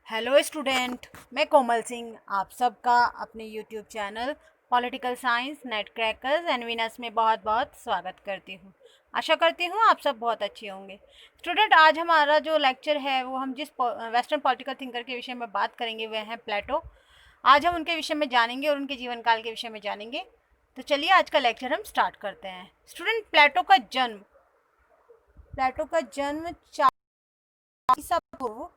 Hello student, मैं कोमल सिंह आप सबका अपने YouTube channel political science net crackers and winners में बहुत बहुत स्वागत करती हूँ। आशा करती हूँ आप सब बहुत अच्छे होंगे। स्टूडेंट, आज हमारा जो लेक्चर है वो हम जिस वेस्टर्न पॉलिटिकल थिंकर के विषय में बात करेंगे वह हैं प्लेटो। आज हम उनके विषय में जानेंगे और उनके जीवन काल के विषय में जानेंगे। तो चलिए आज का लेक्चर हम स्टार्ट करते हैं। स्टूडेंट, प्लेटो का जन्म 4 ईसा पूर्व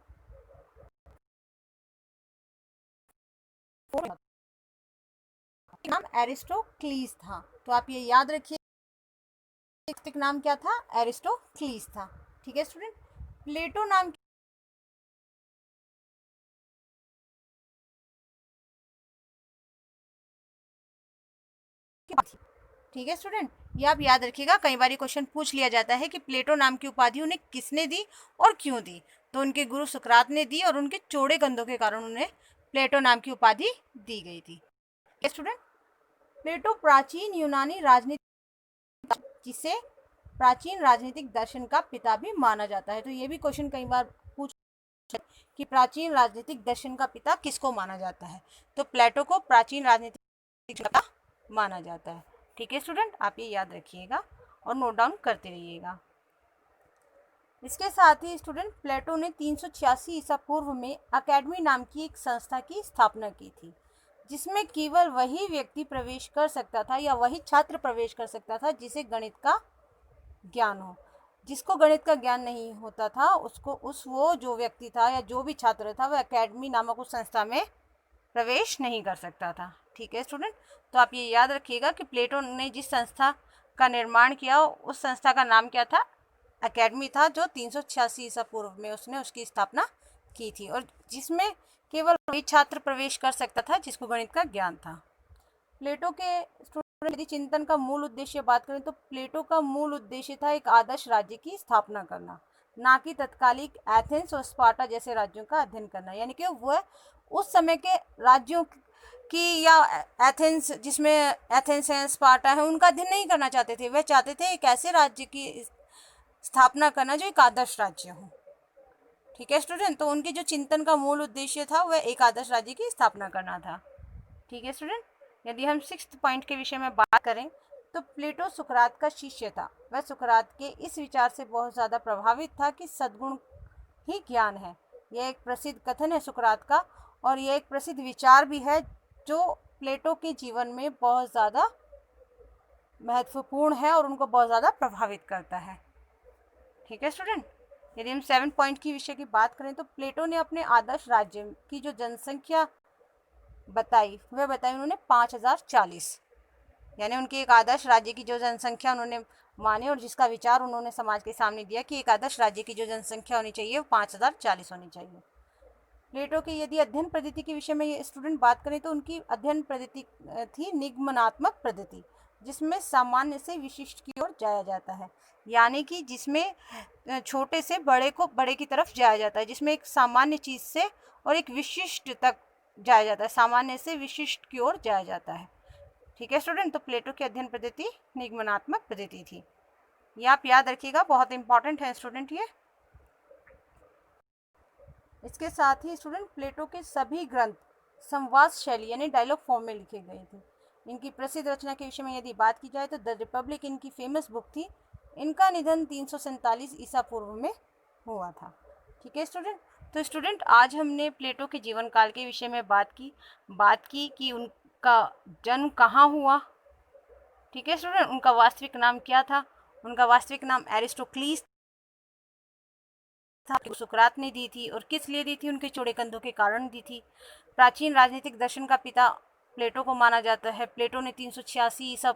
नाम एरिस्टोक्लीस था। तो आप ये याद रखिए, नाम क्या था? एरिस्टोक्लीस था। ठीक है स्टूडेंट। प्लेटो नाम की थी। ठीक है स्टूडेंट, ये आप याद रखिएगा, कई बार क्वेश्चन पूछ लिया जाता है कि प्लेटो नाम की उपाधि उन्हें किसने दी और क्यों दी। तो उनके गुरु सुकरात ने दी और उनके चौड़े कंधों के कारण उन्हें प्लेटो नाम की उपाधि दी गई थी। स्टूडेंट, प्लेटो प्राचीन यूनानी राजनीति, जिसे प्राचीन राजनीतिक दर्शन का पिता भी माना जाता है। तो ये भी क्वेश्चन कई बार पूछ कि प्राचीन राजनीतिक दर्शन का पिता किसको माना जाता है। तो प्लेटो को प्राचीन राजनीतिक पिता माना जाता है। ठीक है स्टूडेंट, आप ये याद रखिएगा और नोट डाउन करते रहिएगा। इसके साथ ही स्टूडेंट, प्लेटो ने 386 ईसा पूर्व में अकेडमी नाम की एक संस्था की स्थापना की थी, जिसमें केवल वही व्यक्ति प्रवेश कर सकता था या वही छात्र प्रवेश कर सकता था जिसे गणित का ज्ञान हो। जिसको गणित का ज्ञान नहीं होता था उसको वो जो व्यक्ति था या जो भी छात्र था वह एकेडमी नामक उस संस्था में प्रवेश नहीं कर सकता था। ठीक है स्टूडेंट, तो आप ये याद रखिएगा कि प्लेटो ने जिस संस्था का निर्माण किया उस संस्था का नाम क्या था? एकेडमी था, जो 386 ईसा पूर्व में उसने उसकी स्थापना की थी और जिसमें केवल वही छात्र प्रवेश कर सकता था जिसको गणित का ज्ञान था। प्लेटो के यदि चिंतन का मूल उद्देश्य बात करें तो प्लेटो का मूल उद्देश्य था एक आदर्श राज्य की स्थापना करना, ना कि तत्कालिक एथेंस और स्पार्टा जैसे राज्यों का अध्ययन करना। यानी कि वह उस समय के राज्यों की या एथेंस, जिसमें एथेंस है, स्पार्टा है, उनका अध्ययन नहीं करना चाहते थे। वह चाहते थे एक ऐसे राज्य की स्थापना करना जो एक आदर्श राज्य हो। ठीक है स्टूडेंट, तो उनके जो चिंतन का मूल उद्देश्य था वह एक आदर्श राज्य की स्थापना करना था। ठीक है स्टूडेंट, यदि हम 6th पॉइंट के विषय में बात करें तो प्लेटो सुकरात का शिष्य था। वह सुकरात के इस विचार से बहुत ज़्यादा प्रभावित था कि सद्गुण ही ज्ञान है। यह एक प्रसिद्ध कथन है सुकरात का और यह एक प्रसिद्ध विचार भी है जो प्लेटो के जीवन में बहुत ज़्यादा महत्वपूर्ण है और उनको बहुत ज़्यादा प्रभावित करता है। ठीक है स्टूडेंट, यदि हम 7 पॉइंट की विषय की बात करें तो प्लेटो ने अपने आदर्श राज्य की जो जनसंख्या बताई वह बताई उन्होंने 5040। यानी उनकी एक आदर्श राज्य की जो जनसंख्या उन्होंने माने और जिसका विचार उन्होंने समाज के सामने दिया कि एक आदर्श राज्य की जो जनसंख्या होनी चाहिए वो 5040 होनी चाहिए। प्लेटो की यदि अध्ययन पद्धति के विषय में ये स्टूडेंट बात करें तो उनकी अध्ययन पद्धति थी निगमनात्मक पद्धति, जिसमें सामान्य से विशिष्ट की ओर जाया जाता है। यानी कि जिसमें छोटे से बड़े को बड़े की तरफ जाया जाता है, जिसमें एक सामान्य चीज़ से और एक विशिष्ट तक जाया जाता है, सामान्य से विशिष्ट की ओर जाया जाता है। ठीक है स्टूडेंट, तो प्लेटो की अध्ययन पद्धति निगमनात्मक पद्धति थी। ये आप याद रखिएगा, बहुत इंपॉर्टेंट है स्टूडेंट ये। इसके साथ ही स्टूडेंट, प्लेटो के सभी ग्रंथ संवाद शैली यानी डायलॉग फॉर्म में लिखे गए थे। इनकी प्रसिद्ध रचना के विषय में यदि बात की जाए तो द रिपब्लिक इनकी फेमस बुक थी। इनका निधन 347 ईसा पूर्व में हुआ था। ठीक है स्टूडेंट, तो स्टूडेंट आज हमने प्लेटो के जीवन काल के विषय में बात की कि उनका जन्म कहाँ हुआ। ठीक है स्टूडेंट, उनका वास्तविक नाम क्या था? उनका वास्तविक नाम एरिस्टोक्लीस था। सुकरात ने दी थी और किस लिए दी थी? उनके चौड़े कंधों के कारण दी थी। प्राचीन राजनीतिक दर्शन का पिता प्लेटो को माना जाता है। प्लेटो ने 386 ईसा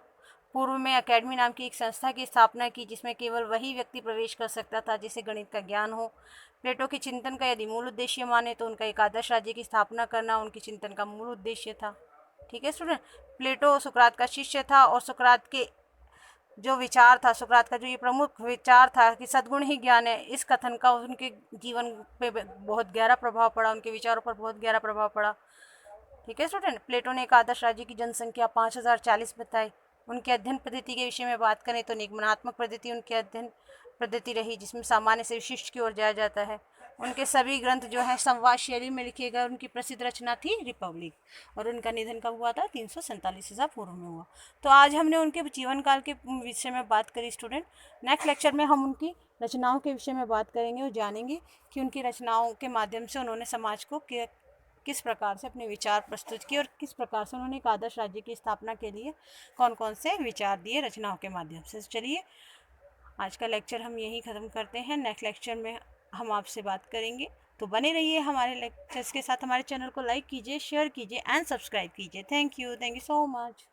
पूर्व में अकेडमी नाम की एक संस्था की स्थापना की, जिसमें केवल वही व्यक्ति प्रवेश कर सकता था जिसे गणित का ज्ञान हो। प्लेटो के चिंतन का यदि मूल उद्देश्य माने तो उनका एक आदर्श राज्य की स्थापना करना उनके चिंतन का मूल उद्देश्य था। ठीक है स्टूडेंट, प्लेटो सुकरात का शिष्य था और सुकरात के जो विचार था, सुकरात का जो ये प्रमुख विचार था कि सद्गुण ही ज्ञान है, इस कथन का उनके जीवन पे बहुत गहरा प्रभाव पड़ा, उनके विचारों पर बहुत गहरा प्रभाव पड़ा। ठीक है स्टूडेंट, प्लेटो ने एक आदर्श राज्य की जनसंख्या 5040 बताई। उनके अध्ययन पद्धति के विषय में बात करें तो निगमनात्मक पद्धति उनकी अध्ययन पद्धति रही, जिसमें सामान्य से विशिष्ट की ओर जाया जाता है। उनके सभी ग्रंथ जो है संवाद शैली में लिखे गए। उनकी प्रसिद्ध रचना थी रिपब्लिक, और उनका निधन कब हुआ था? 347 ईसा पूर्व में हुआ। तो आज हमने उनके जीवन काल के विषय में बात करी स्टूडेंट। नेक्स्ट लेक्चर में हम उनकी रचनाओं के विषय में बात करेंगे और जानेंगे कि उनकी रचनाओं के माध्यम से उन्होंने समाज को किस प्रकार से अपने विचार प्रस्तुत किए और किस प्रकार से उन्होंने एक आदर्श राज्य की स्थापना के लिए कौन कौन से विचार दिए रचनाओं के माध्यम से। चलिए आज का लेक्चर हम यहीं ख़त्म करते हैं। नेक्स्ट लेक्चर में हम आपसे बात करेंगे, तो बने रहिए हमारे लेक्चर्स के साथ। हमारे चैनल को लाइक कीजिए, शेयर कीजिए एंड सब्सक्राइब कीजिए। Thank you so much.